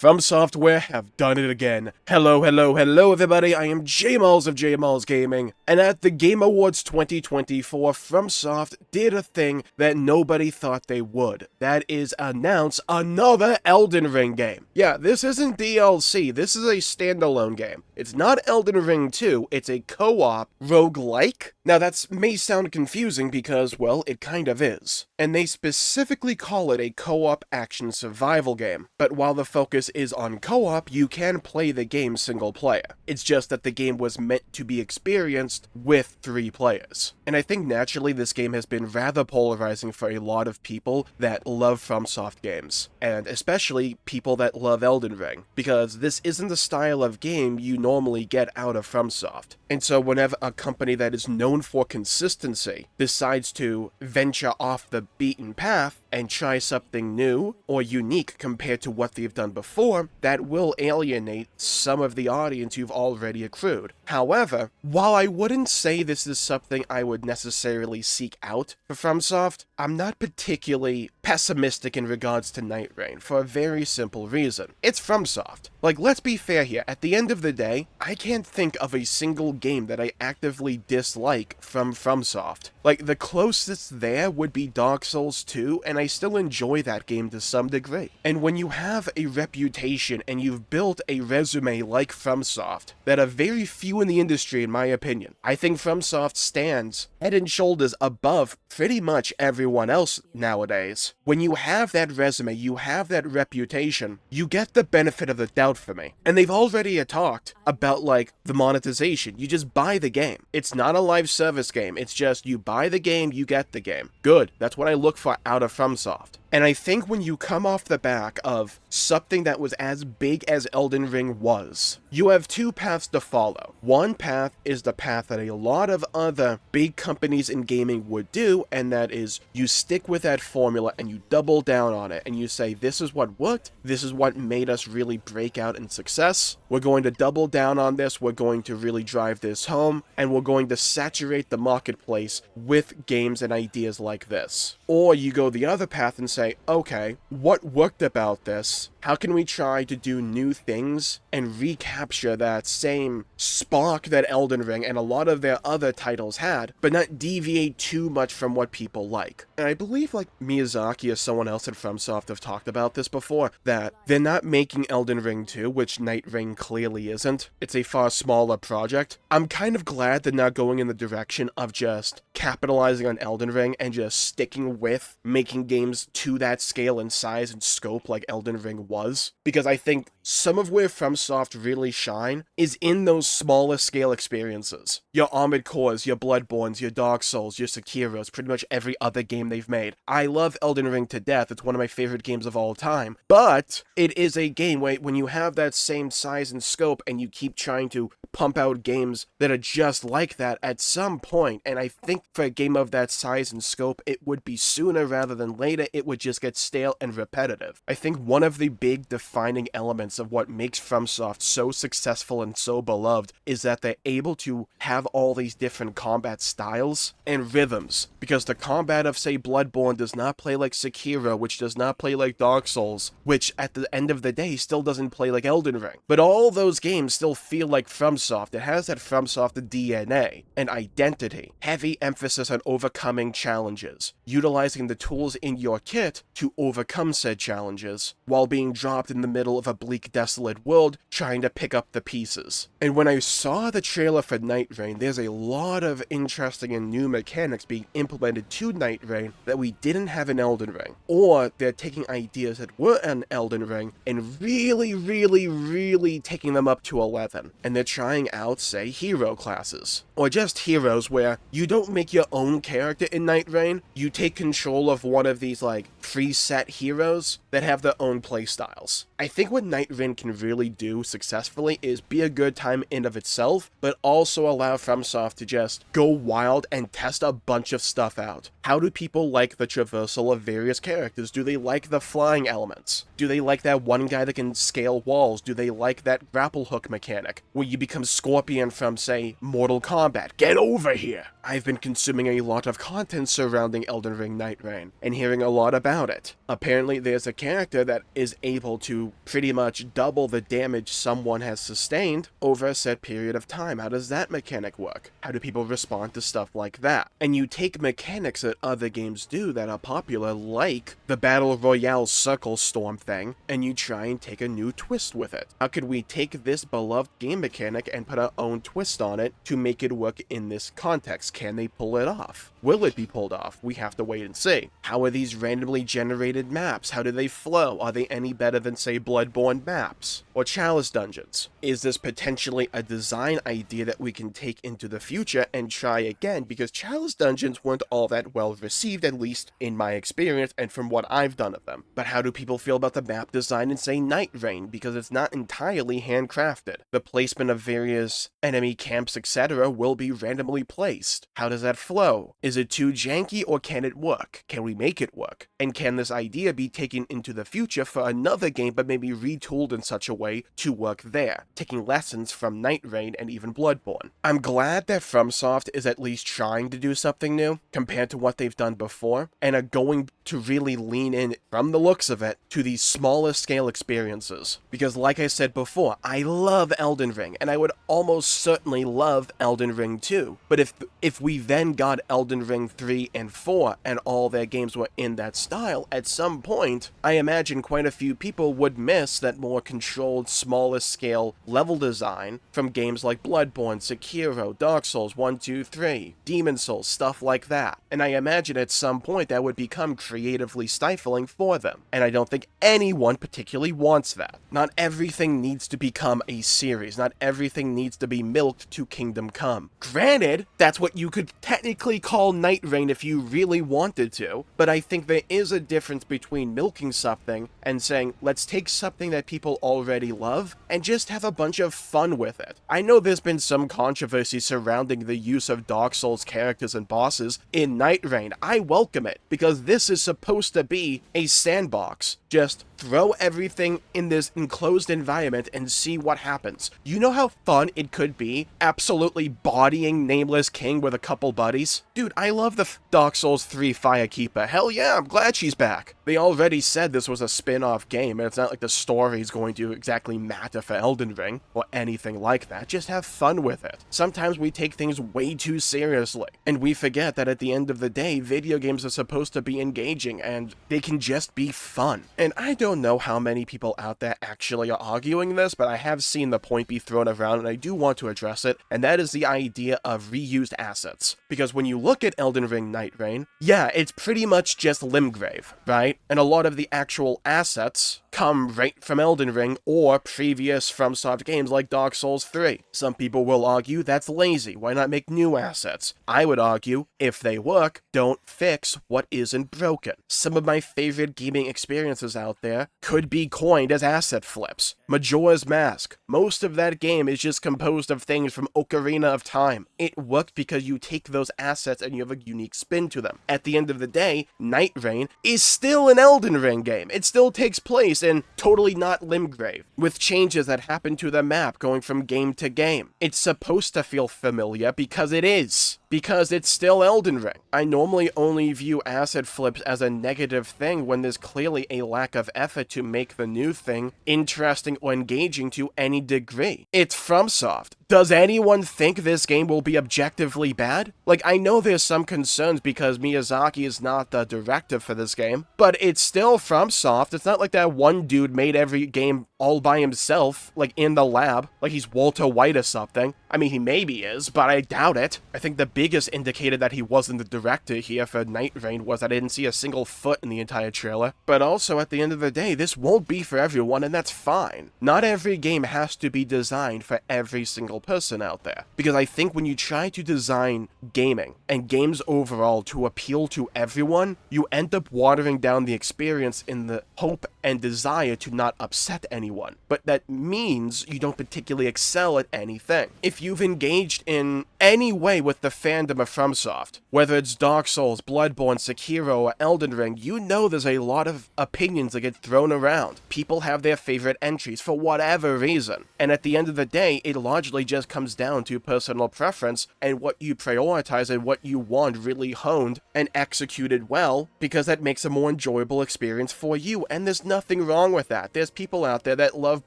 From Software have done it again. Hello, everybody. I am Jmulls of Jmulls Gaming, and at the Game Awards 2024, FromSoft did a thing that nobody thought they would. That is announce another Elden Ring game. Yeah, this isn't DLC, this is a standalone game. It's not Elden Ring 2, it's a co-op roguelike. Now that may sound confusing because, well, it kind of is. And they specifically call it a co-op action survival game. But while the focus is on co-op, you can play the game single player. It's just that the game was meant to be experienced with 3 players. And I think naturally this game has been rather polarizing for a lot of people that love FromSoft games. And especially people that love Elden Ring. Because this isn't the style of game you normally get out of FromSoft. And so whenever a company that is known for consistency decides to venture off the beaten path and try something new or unique compared to what they've done before, that will alienate some of the audience you've already accrued. However, while I wouldn't say this is something I would necessarily seek out for FromSoft, I'm not particularly pessimistic in regards to Nightreign for a very simple reason. It's FromSoft. Like, let's be fair here, at the end of the day, I can't think of a single game that I actively dislike from FromSoft. Like, the closest there would be Dark Souls 2, and I still enjoy that game to some degree. And when you have a reputation and you've built a resume like FromSoft, that are very few in the industry in my opinion, I think FromSoft stands head and shoulders above pretty much everyone else nowadays. When you have that resume, you have that reputation, you get the benefit of the doubt for me. And they've already talked about, like, the monetization. You just buy the game. It's not a live service game. It's just you buy the game, you get the game. Good. That's what I look for out of FromSoft. And I think when you come off the back of something that was as big as Elden Ring was, you have 2 paths to follow. One path is the path that a lot of other big companies in gaming would do, and that is you stick with that formula and you double down on it, and you say, this is what worked, this is what made us really break out in success, we're going to double down on this, we're going to really drive this home, and we're going to saturate the marketplace with games and ideas like this. Or you go the other path and say, okay, what worked about this? How can we try to do new things and recapture that same spark that Elden Ring and a lot of their other titles had, but not deviate too much from what people like? And I believe like Miyazaki or someone else at FromSoft have talked about this before, that they're not making Elden Ring 2, which Nightreign clearly isn't. It's a far smaller project. I'm kind of glad they're not going in the direction of just capitalizing on Elden Ring and just sticking with making games to that scale and size and scope like Elden Ring was, because I think some of where FromSoft really shine is in those smaller scale experiences. Your Armored Cores, your Bloodborns, your Dark Souls, your Sekiros, pretty much every other game they've made. I love Elden Ring to death, it's one of my favorite games of all time, but it is a game where when you have that same size and scope and you keep trying to pump out games that are just like that at some point, and I think for a game of that size and scope, it would be sooner rather than later, it would just get stale and repetitive. I think one of the big defining elements of what makes FromSoft so successful and so beloved is that they're able to have all these different combat styles and rhythms, because the combat of, say, Bloodborne does not play like Sekiro, which does not play like Dark Souls, which at the end of the day still doesn't play like Elden Ring. But all those games still feel like FromSoft. It has that FromSoft DNA and identity, heavy emphasis on overcoming challenges, utilizing the tools in your kit to overcome said challenges, while being dropped in the middle of a bleak, desolate world trying to pick up the pieces. And when I saw the trailer for Nightreign, there's a lot of interesting and new mechanics being implemented to Nightreign that we didn't have in Elden Ring, or they're taking ideas that were in Elden Ring and really taking them up to 11, and they're trying out, say, hero classes, or just heroes where you don't make your own character in Nightreign, you take control of one of these like preset heroes that have their own playstyles. I think what Nightreign can really do successfully is be a good time in of itself, but also allow FromSoft to just go wild and test a bunch of stuff out. How do people like the traversal of various characters? Do they like the flying elements? Do they like that one guy that can scale walls? Do they like that grapple hook mechanic where you become Scorpion from, say, Mortal Kombat? Get over here! I've been consuming a lot of content surrounding Elden Ring Nightreign and hearing a lot about it. Apparently there's a character that is able to pretty much double the damage someone has sustained over a set period of time. How does that mechanic work? How do people respond to stuff like that? And you take mechanics that other games do that are popular, like the Battle Royale Circle Storm thing, and you try and take a new twist with it. How could we take this beloved game mechanic and put our own twist on it to make it work in this context? Can they pull it off? Will it be pulled off? We have to wait and see. How are these randomly generated maps? How do they flow? Are they any better than, say, Bloodborne maps or Chalice dungeons? Is this potentially a design idea that we can take into the future and try again? Because Chalice dungeons weren't all that well received, at least in my experience and from what I've done of them. But how do people feel about the map design in, say, Nightreign? Because it's not entirely handcrafted. The placement of various enemy camps, etc. will be randomly placed. How does that flow? Is it too janky, or can it work? Can we make it work? And can this idea be taken into the future for another game, but maybe retooled in such a way to work there, taking lessons from Nightreign and even Bloodborne? I'm glad that Fromsoft is at least trying to do something new compared to what they've done before, and are going to really lean in, from the looks of it, to these smaller scale experiences. Because like I said before, I love Elden Ring, and I would almost certainly love Elden Ring 2. But if we then got Elden Ring 3 and 4, and all their games were in that style, at some point, I imagine quite a few people would miss that more controlled, smaller scale level design from games like Bloodborne, Sekiro, Dark Souls 1, 2, 3, Demon Souls, stuff like that. And I imagine at some point that would become creatively stifling for them. And I don't think anyone particularly wants that. Not everything needs to become a series. Not everything needs to be milked to Kingdom Come. Granted, that's what you could technically call Nightreign if you really wanted to, but I think there is a difference between milking something and saying, let's take something that people already love and just have a bunch of fun with it. I know there's been some controversy surrounding the use of Dark Souls characters and bosses in Nightreign. I welcome it, because this is supposed to be a sandbox. Just throw everything in this enclosed environment and see what happens. You know how fun it could be absolutely bodying Nameless King with a couple buddies? Dude, I love the Dark Souls 3 Firekeeper. Hell yeah, I'm glad she's back. They already said this was a spin-off game, and it's not like the story is going to exactly matter for Elden Ring or anything like that. Just have fun with it. Sometimes we take things way too seriously, and we forget that at the end of the day, video games are supposed to be engaging, and they can just be fun. And I don't know how many people out there actually are arguing this, but I have seen the point be thrown around, and I do want to address it, and that is the idea of reused assets. Because when you look at Elden Ring Nightreign, yeah, it's pretty much just Limgrave, right? And a lot of the actual assets come right from Elden Ring or previous FromSoft games like Dark Souls 3. Some people will argue that's lazy. Why not make new assets? I would argue, if they work, don't fix what isn't broken. Some of my favorite gaming experiences out there could be coined as asset flips. Majora's Mask. Most of that game is just composed of things from Ocarina of Time. It worked because you take those assets and you have a unique spin to them. At the end of the day, Nightreign is still an Elden Ring game. It still takes place in totally not Limgrave, with changes that happen to the map going from game to game. It's supposed to feel familiar because it is. Because it's still Elden Ring. I normally only view asset flips as a negative thing when there's clearly a lack of effort to make the new thing interesting or engaging to any degree. It's FromSoft. Does anyone think this game will be objectively bad? Like, I know there's some concerns because Miyazaki is not the director for this game, but it's still FromSoft. It's not like that one dude made every game all by himself, like in the lab, like he's Walter White or something. I mean, he maybe is, but I doubt it. I think the biggest indicator that he wasn't the director here for Nightreign was that I didn't see a single foot in the entire trailer. But also, at the end of the day, this won't be for everyone, and that's fine. Not every game has to be designed for every single person out there. Because I think when you try to design gaming and games overall to appeal to everyone, you end up watering down the experience in the hope and desire to not upset anyone. anyone, but that means you don't particularly excel at anything. If you've engaged in any way with the fandom of FromSoft, whether it's Dark Souls, Bloodborne, Sekiro, or Elden Ring, you know there's a lot of opinions that get thrown around. People have their favorite entries for whatever reason, and at the end of the day, it largely just comes down to personal preference and what you prioritize and what you want really honed and executed well, because that makes a more enjoyable experience for you, and there's nothing wrong with that. There's people out there that love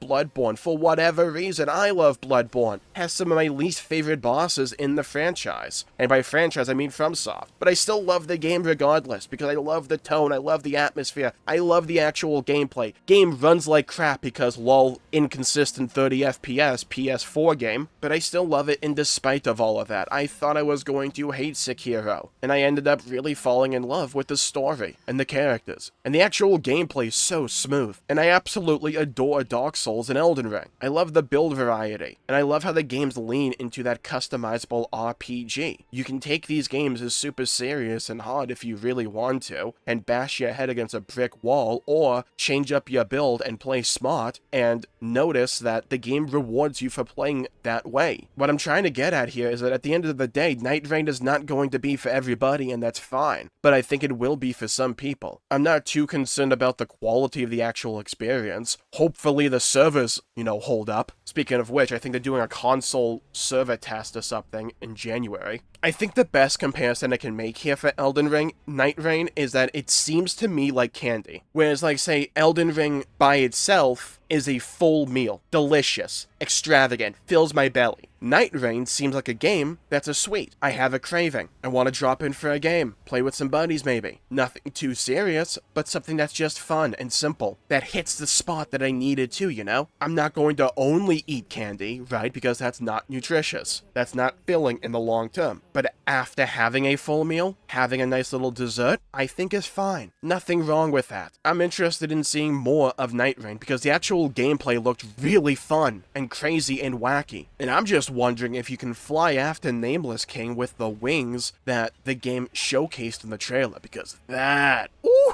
Bloodborne for whatever reason. I love Bloodborne. Has some of my least favorite bosses in the franchise, and by franchise I mean FromSoft, but I still love the game regardless, because I love the tone, I love the atmosphere, I love the actual gameplay. Game runs like crap because lol, inconsistent 30 FPS PS4 game, but I still love it in despite of all of that. I thought I was going to hate Sekiro, and I ended up really falling in love with the story and the characters, and the actual gameplay is so smooth, and I absolutely adore Dark Souls and Elden Ring. I love the build variety, and I love how the games lean into that customizable RPG. You can take these games as super serious and hard if you really want to, and bash your head against a brick wall, or change up your build and play smart, and notice that the game rewards you for playing that way. What I'm trying to get at here is that at the end of the day, Nightreign is not going to be for everybody, and that's fine, but I think it will be for some people. I'm not too concerned about the quality of the actual experience. Hopefully the servers, hold up. Speaking of which, I think they're doing a console server test or something in January. I think the best comparison I can make here for Elden Ring Nightreign is that it seems to me like candy. Whereas, like, say, Elden Ring by itself is a full meal. Delicious. Extravagant. Fills my belly. Nightreign seems like a game that's a sweet. I have a craving. I want to drop in for a game. Play with some buddies maybe. Nothing too serious, but something that's just fun and simple. That hits the spot that I needed to, I'm not going to only eat candy, right? Because that's not nutritious. That's not filling in the long term. But after having a full meal, having a nice little dessert, I think is fine. Nothing wrong with that. I'm interested in seeing more of Nightreign because the actual gameplay looked really fun and crazy and wacky. And I'm just wondering if you can fly after Nameless King with the wings that the game showcased in the trailer, because that... Ooh,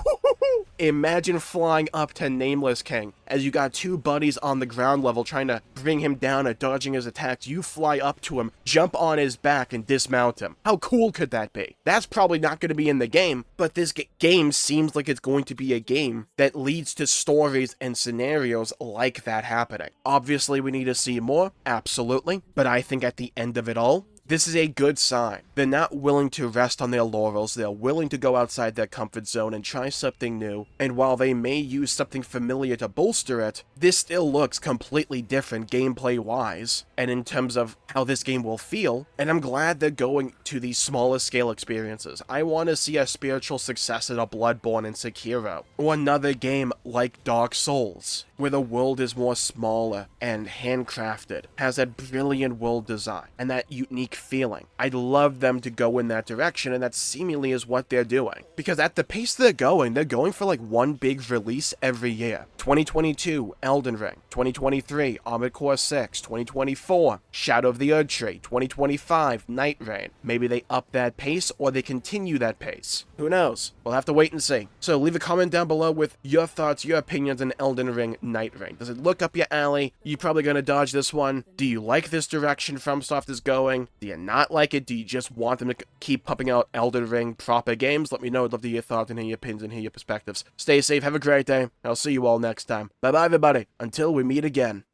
imagine flying up to Nameless King as you got two buddies on the ground level trying to bring him down or dodging his attacks. You fly up to him, jump on his back, and dismount him. How cool could that be? That's probably not going to be in the game, but this game seems like it's going to be a game that leads to stories and scenarios like that happening. Obviously, we need to see more, absolutely, but I think at the end of it all, this is a good sign. They're not willing to rest on their laurels. They're willing to go outside their comfort zone and try something new. And while they may use something familiar to bolster it, this still looks completely different gameplay-wise and in terms of how this game will feel. And I'm glad they're going to these smaller scale experiences. I want to see a spiritual successor to Bloodborne and Sekiro, or another game like Dark Souls, where the world is more smaller and handcrafted, has that brilliant world design and that unique feeling. I'd love them to go in that direction, and that seemingly is what they're doing. Because at the pace they're going for like one big release every year. 2022, Elden Ring. 2023, Armored Core 6. 2024, Shadow of the Erdtree. 2025, Nightreign. Maybe they up that pace, or they continue that pace. Who knows? We'll have to wait and see. So leave a comment down below with your thoughts, your opinions on Elden Ring Nightreign. Does it look up your alley? You probably gonna dodge this one? Do you like this direction FromSoft is going? Do you not like it? Do you just want them to keep pumping out Elden Ring proper games? Let me know. I'd love to hear your thoughts and hear your opinions and hear your perspectives. Stay safe. Have a great day. I'll see you all next time. Bye-bye, everybody. Until we meet again.